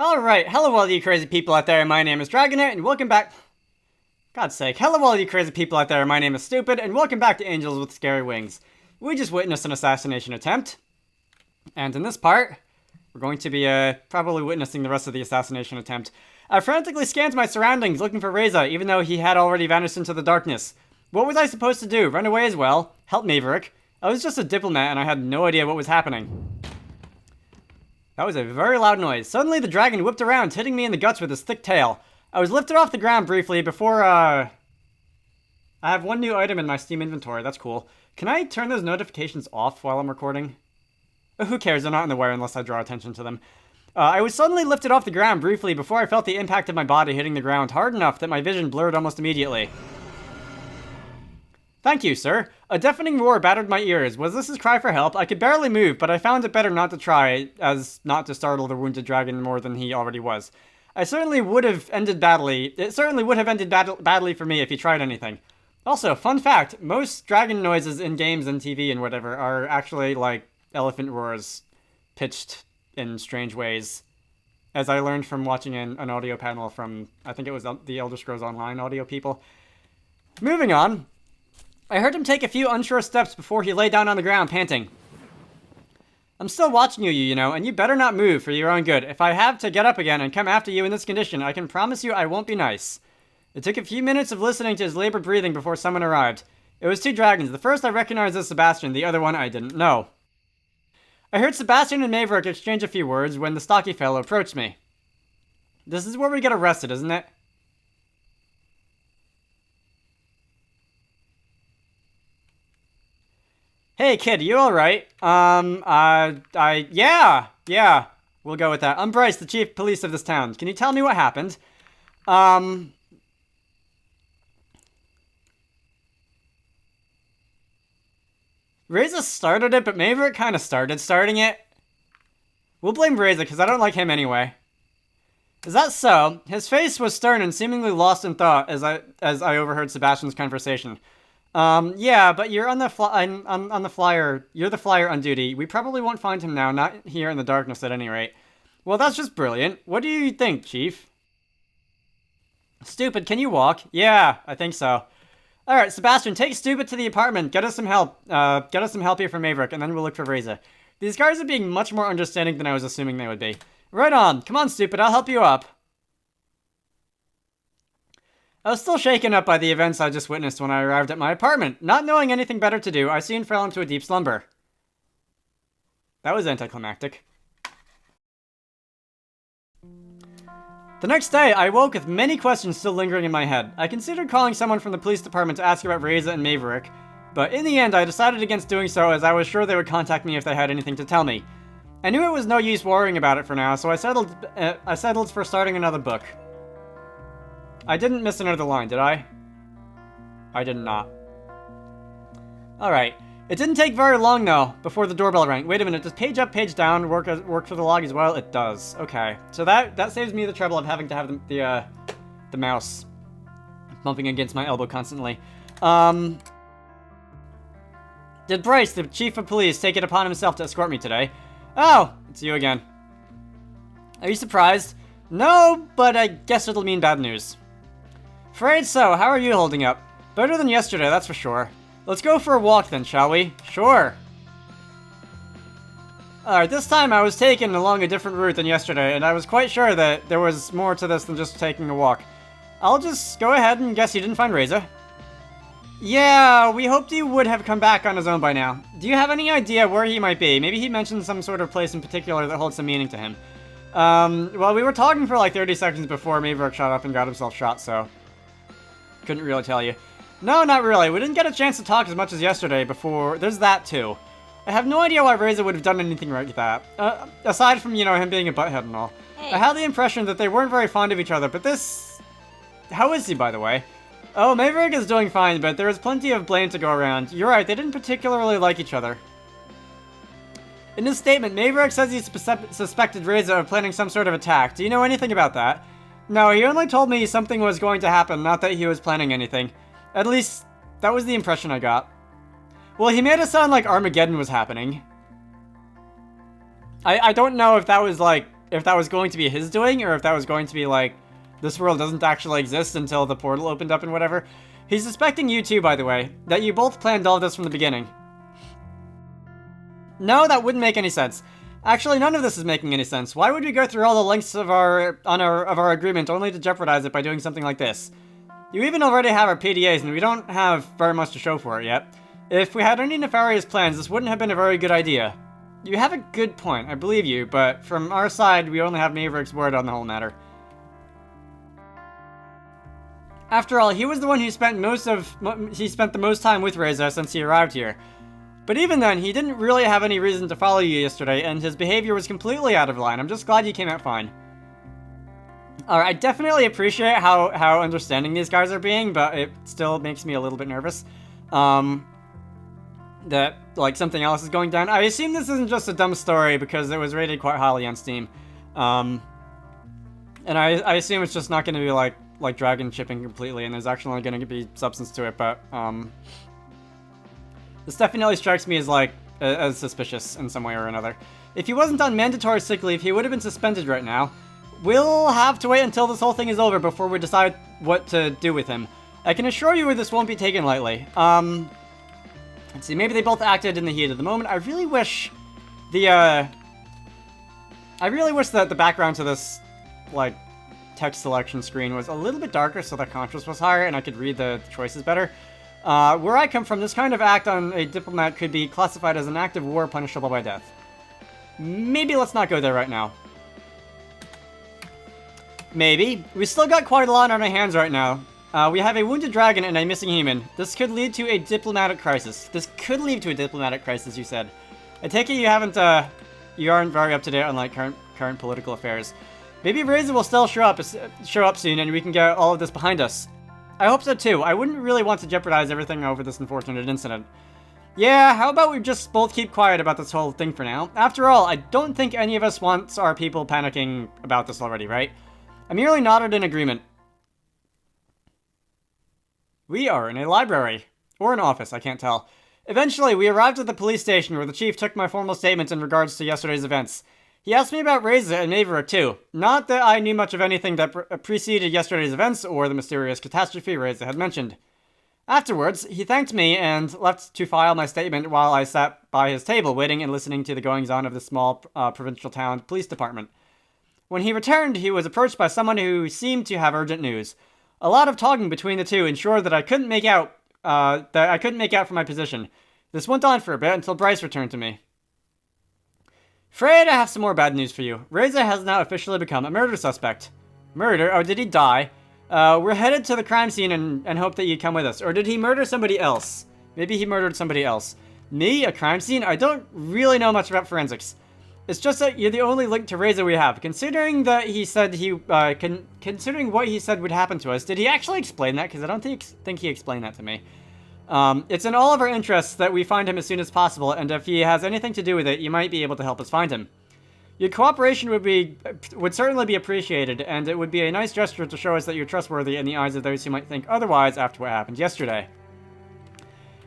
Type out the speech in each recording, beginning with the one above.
Alright, hello all you crazy people out there, my name is Dragonite, and welcome back... God's sake, hello all you crazy people out there, my name is Stupid, and welcome back to Angels with Scary Wings. We just witnessed an assassination attempt, and in this part, we're going to be, probably witnessing the rest of the assassination attempt. I frantically scanned my surroundings looking for Reza, even though he had already vanished into the darkness. What was I supposed to do? Run away as well? Help Maverick? I was just a diplomat, and I had no idea what was happening. That was a very loud noise. Suddenly, the dragon whipped around, hitting me in the guts with his thick tail. I was lifted off the ground briefly before, I have one new item in my Steam inventory. That's cool. Can I turn those notifications off while I'm recording? Who cares? They're not in the way unless I draw attention to them. I was suddenly lifted off the ground briefly before I felt the impact of my body hitting the ground hard enough that my vision blurred almost immediately. Thank you, sir. A deafening roar battered my ears. Was this his cry for help? I could barely move, but I found it better not to try, as not to startle the wounded dragon more than he already was. It certainly would have ended badly for me if he tried anything. Also, fun fact, most dragon noises in games and TV and whatever are actually like elephant roars pitched in strange ways. As I learned from watching an audio panel from, I think it was the Elder Scrolls Online audio people. Moving on. I heard him take a few unsure steps before he lay down on the ground, panting. I'm still watching you, you know, and you better not move for your own good. If I have to get up again and come after you in this condition, I can promise you I won't be nice. It took a few minutes of listening to his labored breathing before someone arrived. It was two dragons. The first I recognized as Sebastian, the other one I didn't know. I heard Sebastian and Maverick exchange a few words when the stocky fellow approached me. This is where we get arrested, isn't it? Hey kid, you alright? Yeah, we'll go with that. I'm Bryce, the chief police of this town. Can you tell me what happened? Reza started it, but Maverick kind of starting it. We'll blame Reza, because I don't like him anyway. Is that so? His face was stern and seemingly lost in thought as I overheard Sebastian's conversation. Yeah, but you're on the flyer. You're the flyer on duty. We probably won't find him now, not here in the darkness at any rate. Well, that's just brilliant. What do you think, Chief? Stupid, can you walk? Yeah, I think so. Alright, Sebastian, take Stupid to the apartment. Get us some help. Get us some help here from Maverick, and then we'll look for Reza. These guys are being much more understanding than I was assuming they would be. Right on. Come on, Stupid, I'll help you up. I was still shaken up by the events I just witnessed when I arrived at my apartment. Not knowing anything better to do, I soon fell into a deep slumber. That was anticlimactic. The next day, I woke with many questions still lingering in my head. I considered calling someone from the police department to ask about Reza and Maverick, but in the end, I decided against doing so as I was sure they would contact me if they had anything to tell me. I knew it was no use worrying about it for now, so I settled for starting another book. I didn't miss another line, did I? I did not. Alright. It didn't take very long, though, before the doorbell rang. Wait a minute, does page up, page down work for the log as well? It does. Okay. So that saves me the trouble of having to have the mouse bumping against my elbow constantly. Did Bryce, the chief of police, take it upon himself to escort me today? Oh, it's you again. Are you surprised? No, but I guess it'll mean bad news. Afraid so. How are you holding up? Better than yesterday, that's for sure. Let's go for a walk then, shall we? Sure. Alright, this time I was taken along a different route than yesterday, and I was quite sure that there was more to this than just taking a walk. I'll just go ahead and guess you didn't find Reza. Yeah, we hoped he would have come back on his own by now. Do you have any idea where he might be? Maybe he mentioned some sort of place in particular that holds some meaning to him. Well, we were talking for like 30 seconds before Maverick shot up and got himself shot, so... couldn't really tell you. No, not really. We didn't get a chance to talk as much as yesterday before... There's that, too. I have no idea why Reza would have done anything like that. Aside from, you know, him being a butthead and all. Hey. I had the impression that they weren't very fond of each other, but this... How is he, by the way? Oh, Maverick is doing fine, but there is plenty of blame to go around. You're right, they didn't particularly like each other. In his statement, Maverick says he suspected Reza of planning some sort of attack. Do you know anything about that? No, he only told me something was going to happen, not that he was planning anything. At least, that was the impression I got. Well, he made it sound like Armageddon was happening. I don't know if that was, like, if that was going to be his doing, or if that was going to be like, this world doesn't actually exist until the portal opened up and whatever. He's suspecting you too, by the way, that you both planned all of this from the beginning. No, that wouldn't make any sense. Actually, none of this is making any sense. Why would we go through all the lengths of our agreement only to jeopardize it by doing something like this? You even already have our PDAs, and we don't have very much to show for it yet. If we had any nefarious plans, this wouldn't have been a very good idea. You have a good point, I believe you, but from our side, we only have Mavericks' word on the whole matter. After all, he was the one who spent the most time with Reza since he arrived here. But even then, he didn't really have any reason to follow you yesterday, and his behavior was completely out of line. I'm just glad you came out fine. Alright, I definitely appreciate how understanding these guys are being, but it still makes me a little bit nervous. That, like, something else is going down. I assume this isn't just a dumb story because it was rated quite highly on Steam. And I assume it's just not going to be, like dragon shipping completely, and there's actually going to be substance to it, but, this definitely strikes me as, like, as suspicious in some way or another. If he wasn't on mandatory sick leave, he would have been suspended right now. We'll have to wait until this whole thing is over before we decide what to do with him. I can assure you this won't be taken lightly. Let's see, maybe they both acted in the heat of the moment. I really wish that the background to this, like, text selection screen was a little bit darker so the contrast was higher and I could read the choices better. Where I come from, this kind of act on a diplomat could be classified as an act of war punishable by death. Maybe let's not go there right now. Maybe. We still got quite a lot on our hands right now. We have a wounded dragon and a missing human. This could lead to a diplomatic crisis. This could lead to a diplomatic crisis, you said. I take it you aren't very up to date on, like, current political affairs. Maybe Reza will still show up soon and we can get all of this behind us. I hope so too. I wouldn't really want to jeopardize everything over this unfortunate incident. Yeah, how about we just both keep quiet about this whole thing for now? After all, I don't think any of us wants our people panicking about this already, right? I merely nodded in agreement. We are in a library. Or an office, I can't tell. Eventually, we arrived at the police station where the chief took my formal statement in regards to yesterday's events. He asked me about Reza and Maverick too. Not that I knew much of anything that preceded yesterday's events or the mysterious catastrophe Reza had mentioned. Afterwards, he thanked me and left to file my statement while I sat by his table waiting and listening to the goings-on of the small provincial town police department. When he returned, he was approached by someone who seemed to have urgent news. A lot of talking between the two ensured that I couldn't make out from my position. This went on for a bit until Bryce returned to me. Afraid I have some more bad news for you. Reza has now officially become a murder suspect. Murder? Oh, did he die? We're headed to the crime scene and hope that you come with us. Or did he murder somebody else? Maybe he murdered somebody else. Me? A crime scene? I don't really know much about forensics. It's just that you're the only link to Reza we have. Considering that he said considering what he said would happen to us, did he actually explain that? Because I don't think he explained that to me. It's in all of our interests that we find him as soon as possible, and if he has anything to do with it, you might be able to help us find him. Your cooperation would certainly be appreciated, and it would be a nice gesture to show us that you're trustworthy in the eyes of those who might think otherwise after what happened yesterday.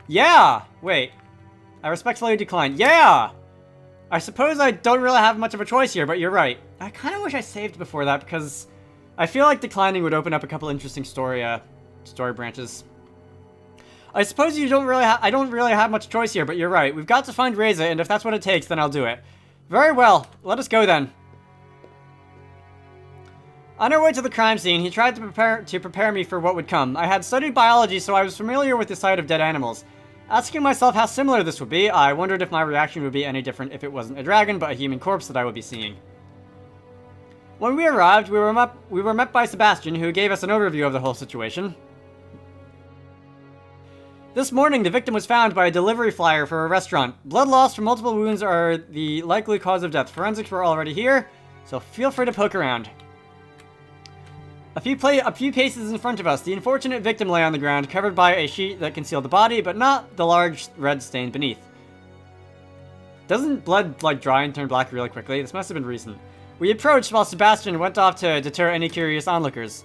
Yeah! Wait. I respectfully decline. Yeah! I suppose I don't really have much of a choice here, but you're right. I kind of wish I saved before that, because I feel like declining would open up a couple interesting story branches. I suppose I don't really have much choice here, but you're right. We've got to find Reza, and if that's what it takes, then I'll do it. Very well. Let us go then. On our way to the crime scene, he tried to prepare me for what would come. I had studied biology, so I was familiar with the sight of dead animals. Asking myself how similar this would be, I wondered if my reaction would be any different if it wasn't a dragon, but a human corpse that I would be seeing. When we arrived, we were met by Sebastian, who gave us an overview of the whole situation. This morning, the victim was found by a delivery flyer for a restaurant. Blood loss from multiple wounds are the likely cause of death. Forensics were already here, so feel free to poke around. A few paces in front of us, the unfortunate victim lay on the ground, covered by a sheet that concealed the body, but not the large red stain beneath. Doesn't blood, like, dry and turn black really quickly? This must have been recent. We approached while Sebastian went off to deter any curious onlookers.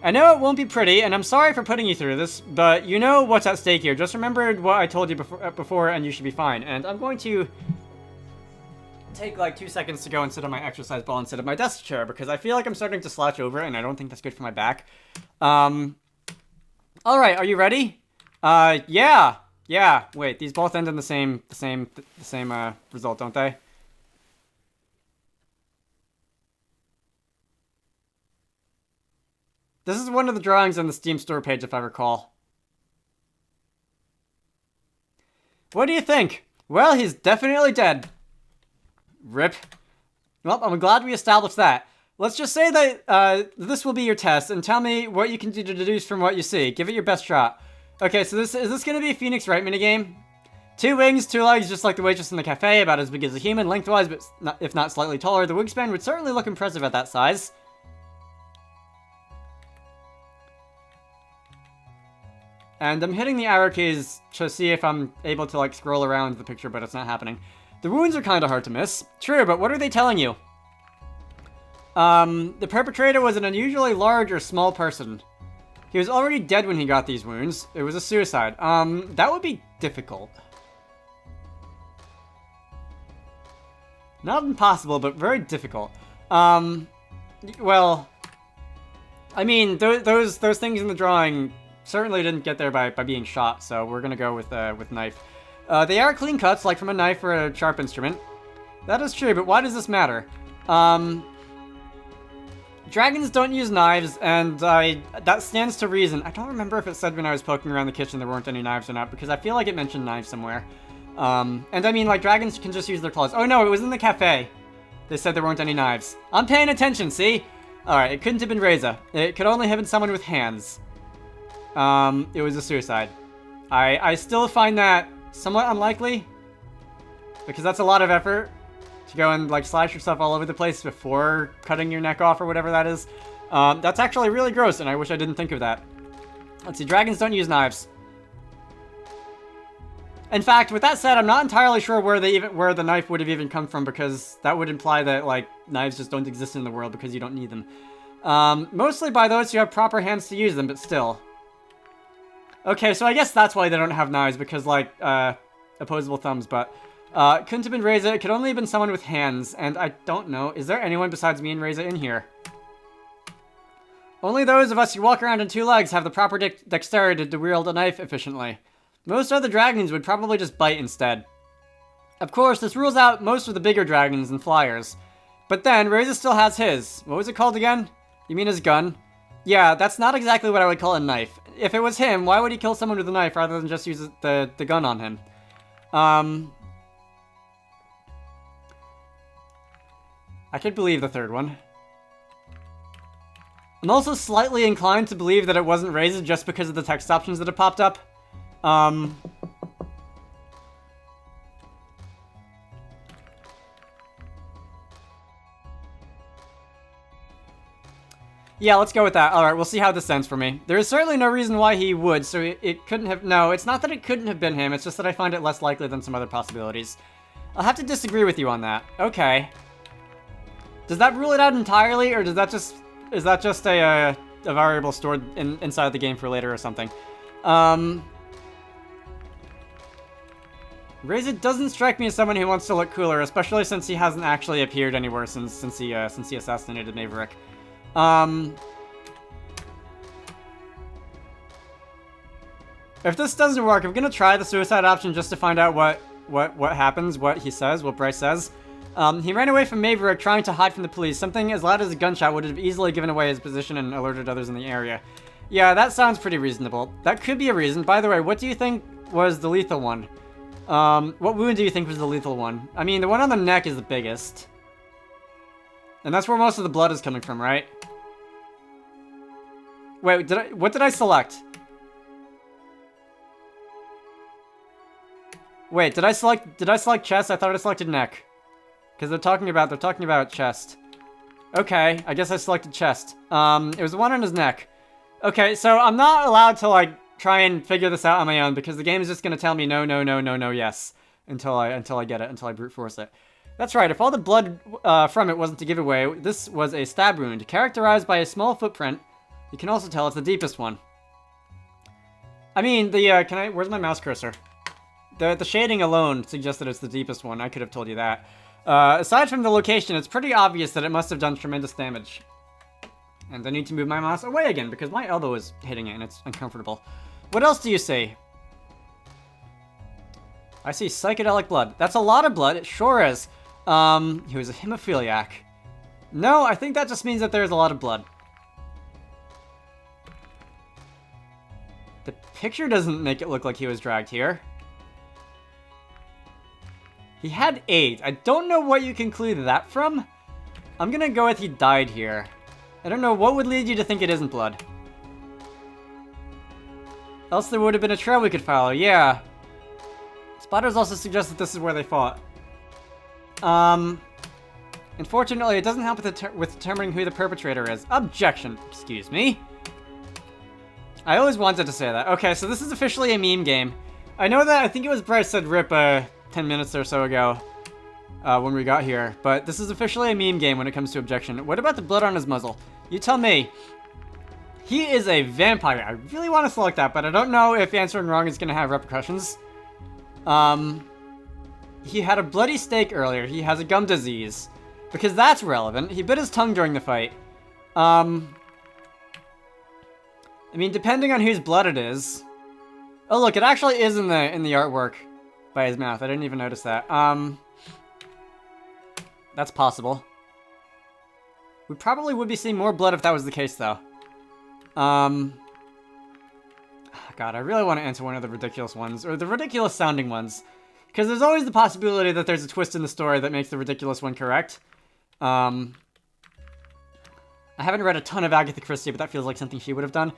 I know it won't be pretty, and I'm sorry for putting you through this, but you know what's at stake here. Just remember what I told you before and you should be fine. And I'm going to take like 2 seconds to go and sit on my exercise ball instead of my desk chair because I feel like I'm starting to slouch over it and I don't think that's good for my back. Alright, are you ready? Yeah. Yeah, wait, these both end in the same result, don't they? This is one of the drawings on the Steam store page, if I recall. What do you think? Well, he's definitely dead. Rip. Well, I'm glad we established that. Let's just say that this will be your test, and tell me what you can do to deduce from what you see. Give it your best shot. Okay, so is this going to be a Phoenix Wright minigame? 2 wings, 2 legs, just like the waitress in the cafe, about as big as a human, lengthwise, but if not slightly taller. The wingspan would certainly look impressive at that size. And I'm hitting the arrow keys to see if I'm able to, like, scroll around the picture, but it's not happening. The wounds are kind of hard to miss. True, but what are they telling you? The perpetrator was an unusually large or small person. He was already dead when he got these wounds. It was a suicide. That would be difficult. Not impossible, but very difficult. Well, I mean, those things in the drawing certainly didn't get there by being shot, so we're gonna go with knife. They are clean cuts, like from a knife or a sharp instrument. That is true, but why does this matter? Dragons don't use knives, and that stands to reason. I don't remember if it said when I was poking around the kitchen there weren't any knives or not, because I feel like it mentioned knives somewhere. And I mean, like, dragons can just use their claws. Oh no, it was in the cafe. They said there weren't any knives. I'm paying attention, see? Alright, it couldn't have been Reza. It could only have been someone with hands. It was a suicide. I still find that somewhat unlikely, because that's a lot of effort to go and, like, slash yourself all over the place before cutting your neck off or whatever that is. That's actually really gross, and I wish I didn't think of that. Let's see, dragons don't use knives. In fact, with that said, I'm not entirely sure where the knife would have even come from, because that would imply that, like, knives just don't exist in the world because you don't need them. Mostly by those who have proper hands to use them, but still. Okay, so I guess that's why they don't have knives, because, like, opposable thumbs, but couldn't have been Reza. It could only have been someone with hands, and I don't know. Is there anyone besides me and Reza in here? Only those of us who walk around on 2 legs have the proper dexterity to wield a knife efficiently. Most other dragons would probably just bite instead. Of course, this rules out most of the bigger dragons and flyers. But then, Reza still has his. What was it called again? You mean his gun? Yeah, that's not exactly what I would call a knife. If it was him, why would he kill someone with a knife rather than just use the gun on him? I could believe the third one. I'm also slightly inclined to believe that it wasn't Reza just because of the text options that have popped up. Yeah, let's go with that. Alright, we'll see how this ends for me. There is certainly no reason why he would, so it couldn't have... No, it's not that it couldn't have been him, it's just that I find it less likely than some other possibilities. I'll have to disagree with you on that. Okay. Does that rule it out entirely, or does that just... Is that just a variable stored inside the game for later or something? Reza doesn't strike me as someone who wants to look cooler, especially since he hasn't actually appeared anywhere since he assassinated Maverick. If this doesn't work, I'm gonna try the suicide option just to find out what happens, what he says, what Bryce says. He ran away from Maverick trying to hide from the police. Something as loud as a gunshot would have easily given away his position and alerted others in the area. Yeah, that sounds pretty reasonable. That could be a reason. By the way, what do you think was the lethal one? What wound do you think was the lethal one? I mean, the one on the neck is the biggest. And that's where most of the blood is coming from, right? Wait, what did I select? Wait, did I select chest? I thought I selected neck. Because they're talking about chest. Okay, I guess I selected chest. It was the one on his neck. Okay, so I'm not allowed to, like, try and figure this out on my own, because the game is just gonna tell me no, no, no, no, no, yes. Until I get it, until I brute force it. That's right, if all the blood from it wasn't a giveaway, this was a stab wound, characterized by a small footprint. You can also tell it's the deepest one. I mean, where's my mouse cursor? The shading alone suggests that it's the deepest one. I could have told you that. Aside from the location, it's pretty obvious that it must have done tremendous damage. And I need to move my mouse away again because my elbow is hitting it and it's uncomfortable. What else do you see? I see psychedelic blood. That's a lot of blood, it sure is. He was a hemophiliac. No, I think that just means that there's a lot of blood. The picture doesn't make it look like he was dragged here. He had AIDS. I don't know what you conclude that from. I'm gonna go with he died here. I don't know what would lead you to think it isn't blood. Else there would have been a trail we could follow, yeah. Spotters also suggest that this is where they fought. Unfortunately, it doesn't help with determining who the perpetrator is. Objection. Excuse me. I always wanted to say that. Okay, so this is officially a meme game. I know that I think it was Bryce said rip 10 minutes or so ago when we got here, but this is officially a meme game when it comes to objection. What about the blood on his muzzle? You tell me. He is a vampire. I really want to select that, but I don't know if answering wrong is going to have repercussions. He had a bloody steak earlier. He has a gum disease. Because that's relevant. He bit his tongue during the fight. I mean, depending on whose blood it is. Oh, look, it actually is in the artwork by his mouth. I didn't even notice that. That's possible. We probably would be seeing more blood if that was the case, though. God, I really want to answer one of the ridiculous ones, or the ridiculous sounding ones. Because there's always the possibility that there's a twist in the story that makes the ridiculous one correct. I haven't read a ton of Agatha Christie, but that feels like something she would have done.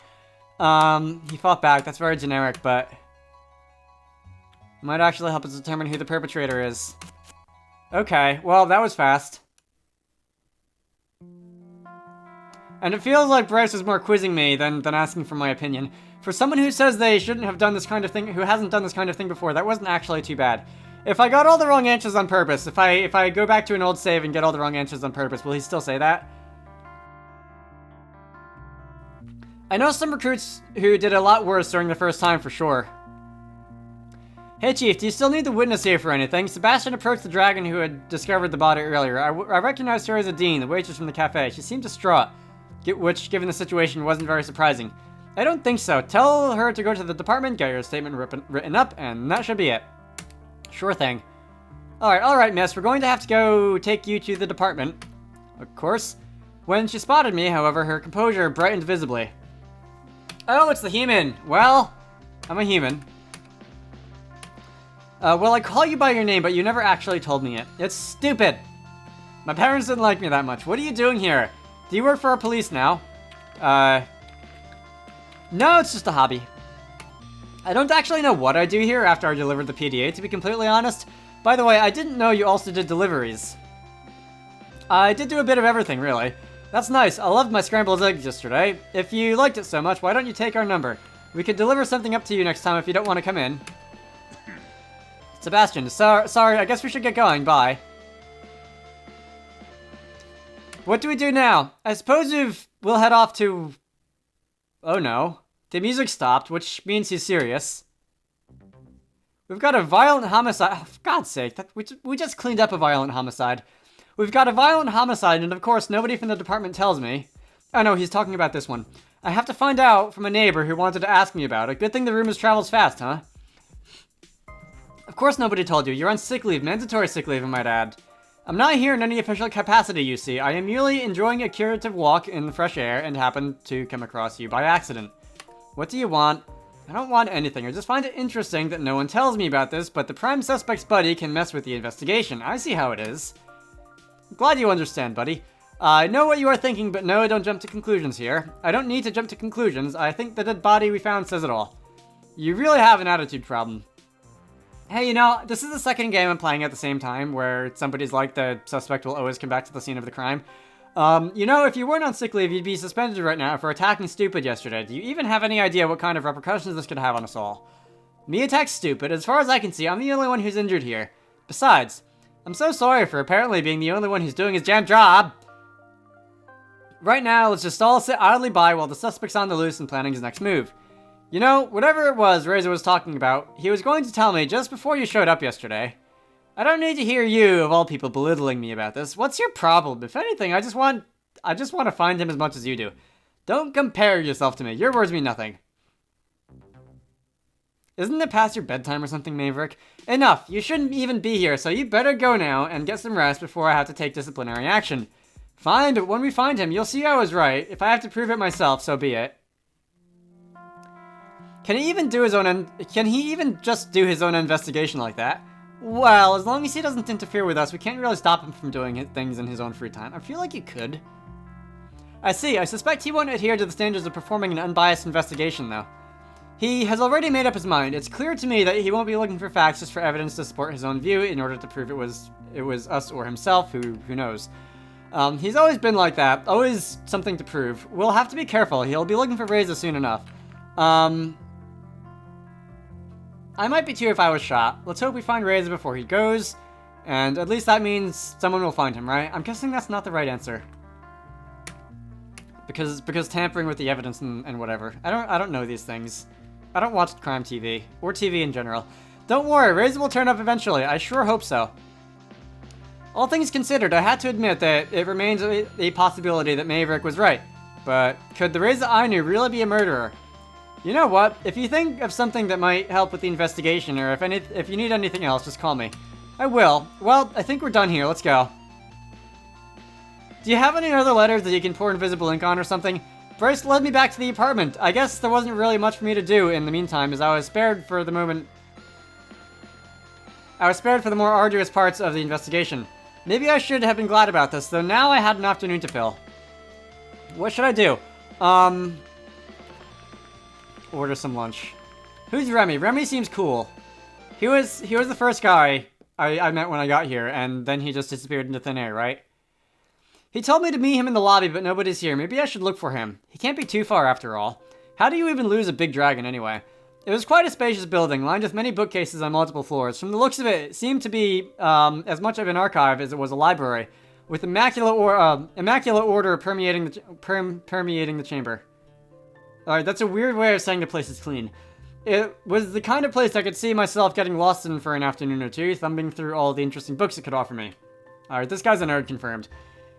He fought back. That's very generic, but it might actually help us determine who the perpetrator is. Okay, well, that was fast. And it feels like Bryce was more quizzing me than asking for my opinion. For someone who says they shouldn't have done this kind of thing, who hasn't done this kind of thing before, that wasn't actually too bad. If I got all the wrong answers on purpose, if I go back to an old save and get all the wrong answers on purpose, will he still say that? I know some recruits who did a lot worse during the first time for sure. Hey Chief, do you still need the witness here for anything? Sebastian approached the dragon who had discovered the body earlier. I recognized her as Adine, the waitress from the cafe. She seemed distraught, which, given the situation, wasn't very surprising. I don't think so. Tell her to go to the department, get your statement written up, and that should be it. Sure thing. Alright, miss. We're going to have to go take you to the department. Of course. When she spotted me, however, her composure brightened visibly. Oh, it's the human. Well, I'm a human. Well, I call you by your name, but you never actually told me it. It's stupid. My parents didn't like me that much. What are you doing here? Do you work for our police now? No, it's just a hobby. I don't actually know what I do here after I delivered the PDA, to be completely honest. By the way, I didn't know you also did deliveries. I did do a bit of everything, really. That's nice. I loved my scrambled eggs yesterday. If you liked it so much, why don't you take our number? We could deliver something up to you next time if you don't want to come in. Sebastian, sorry, I guess we should get going. Bye. What do we do now? I suppose we'll head off to... Oh no. The music stopped, which means he's serious. We've got a violent homicide. Oh, for God's sake, we just cleaned up a violent homicide. We've got a violent homicide, and of course, nobody from the department tells me. Oh no, he's talking about this one. I have to find out from a neighbor who wanted to ask me about it. Good thing the rumors travels fast, huh? Of course nobody told you. You're on sick leave, mandatory sick leave, I might add. I'm not here in any official capacity, you see. I am merely enjoying a curative walk in the fresh air and happened to come across you by accident. What do you want? I don't want anything. I just find it interesting that no one tells me about this, but the prime suspect's buddy can mess with the investigation. I see how it is. I'm glad you understand, buddy. I know what you are thinking, but no, don't jump to conclusions here. I don't need to jump to conclusions. I think the dead body we found says it all. You really have an attitude problem. Hey, you know, this is the second game I'm playing at the same time, where somebody's like, the suspect will always come back to the scene of the crime. You know, if you weren't on sick leave, you'd be suspended right now for attacking Stupid yesterday. Do you even have any idea what kind of repercussions this could have on us all? Me attacked Stupid. As far as I can see, I'm the only one who's injured here. Besides, I'm so sorry for apparently being the only one who's doing his damn job. Right now, let's just all sit idly by while the suspect's on the loose and planning his next move. You know, whatever it was Razor was talking about, he was going to tell me just before you showed up yesterday. I don't need to hear you, of all people, belittling me about this. What's your problem? If anything, I just want to find him as much as you do. Don't compare yourself to me. Your words mean nothing. Isn't it past your bedtime or something, Maverick? Enough. You shouldn't even be here, so you better go now and get some rest before I have to take disciplinary action. Fine, but when we find him, you'll see I was right. If I have to prove it myself, so be it. Can he even just do his own investigation like that? Well, as long as he doesn't interfere with us, we can't really stop him from doing things in his own free time. I feel like you could. I see. I suspect he won't adhere to the standards of performing an unbiased investigation, though. He has already made up his mind. It's clear to me that he won't be looking for facts just for evidence to support his own view in order to prove it was us or himself. Who knows? He's always been like that. Always something to prove. We'll have to be careful. He'll be looking for Reza soon enough. I might be too if I was shot. Let's hope we find Reza before he goes. And at least that means someone will find him, right? I'm guessing that's not the right answer. Because tampering with the evidence and whatever. I don't know these things. I don't watch crime TV. Or TV in general. Don't worry, Reza will turn up eventually. I sure hope so. All things considered, I had to admit that it remains a possibility that Maverick was right. But could the Reza I knew really be a murderer? You know what? If you think of something that might help with the investigation, or if you need anything else, just call me. I will. Well, I think we're done here. Let's go. Do you have any other letters that you can pour invisible ink on or something? First, led me back to the apartment. I guess there wasn't really much for me to do in the meantime, as I was spared for the moment. I was spared for the more arduous parts of the investigation. Maybe I should have been glad about this, though now I had an afternoon to fill. What should I do? Order some lunch. Who's Remy? Remy seems cool. He was the first guy I met when I got here, and then he just disappeared into thin air, right? He told me to meet him in the lobby, but nobody's here. Maybe I should look for him. He can't be too far after all. How do you even lose a big dragon anyway? It was quite a spacious building, lined with many bookcases on multiple floors. From the looks of it, it seemed to be as much of an archive as it was a library, with immaculate order permeating the chamber. Alright, that's a weird way of saying the place is clean. It was the kind of place I could see myself getting lost in for an afternoon or two, thumbing through all the interesting books it could offer me. Alright, this guy's a nerd, confirmed.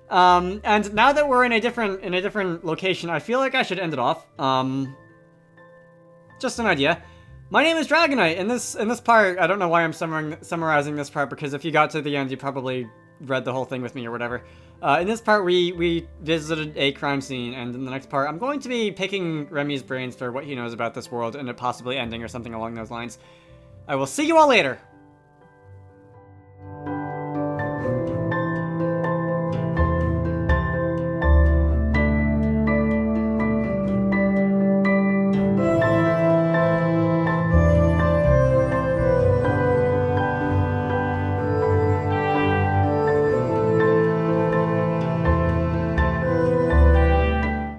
And now that we're in a different location, I feel like I should end it off. Just an idea. My name is Dragonite. In this part, I don't know why I'm summarizing this part, because if you got to the end, you probably read the whole thing with me or whatever. In this part, we visited a crime scene, and in the next part, I'm going to be picking Remy's brains for what he knows about this world, and it possibly ending or something along those lines. I will see you all later.